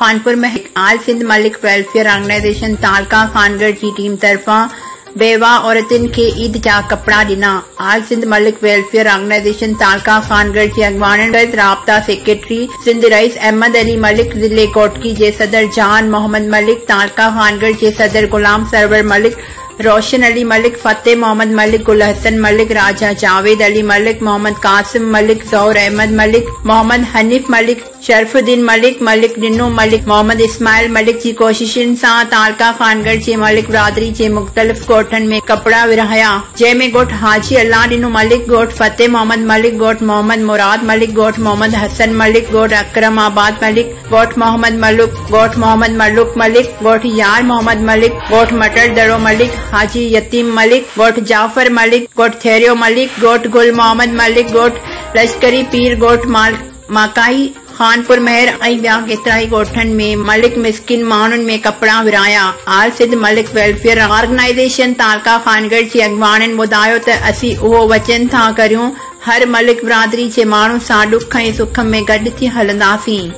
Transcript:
खानपुर में आल Sindh Malik welfare organisation तालका Khangarh की team तरफा बेवा औरतन के ईद जा कपड़ा दिना। आल सिंध मलिक वेलफेयर ऑर्गेनाइजेशन तालका खानगढ़ की अगवान राब्ता सेक्रेटरी सिंध रईस अहमद अली मलिक, जिले कोटकी जे सदर जान मोहम्मद मलिक, तालका खानगढ़ जे सदर गुलाम सरवर मलिक, रोशन अली मलिक, फतेह मोहम्मद मलिक, गुल हसन मलिक, राजा जावेद अली मलिक, मोहम्मद कासिम मलिक, जौहर अहमद मलिक, मोहम्मद हनीफ मलिक, शरफुद्दीन मलिक, मलिक डिन्नू मलिक, मोहम्मद इस्माइल मलिक जी कोशिशन सां तालका खानगढ़ जे मलिक बिरादरी जे मुख्तलिफ गोठन में कपड़ा विरहाया, जंहिंमें गोठ हाजी अल्लाह डिन्नू मलिक, गोठ फतेह मोहम्मद मलिक, गोठ मोहम्मद मुराद मलिक, गोठ मोहम्मद हसन मलिक, गोठ अकरम आबाद मलिक, गोठ मोहम्मद मलुक मलिक, गोठ यार मोहम्मद मलिक, गोठ मटर दड़ो मलिक, हाजी यतीम मलिक, गोठ जाफर मलिक, गोठ थेरियो मलिक, गोठ गुल मोहम्मद मलिक, गोठ लश्करी पीर, गोठ माकाई खानपुर महर ऐं ॿिया केतिरा ई गोठन में मलिक मिस्किन माण्हुनि में कपड़ा विराया। आल सिंध मलिक वेलफेयर ऑर्गेनाइजेशन तालका खानगढ़ जी अगवाननि ॿुधायो त असीं उहो वचन था करियूं हर मलिक बिरादरी जे माण्हू सां ॾुख ऐं सुख में गॾु थी हलंदासीं।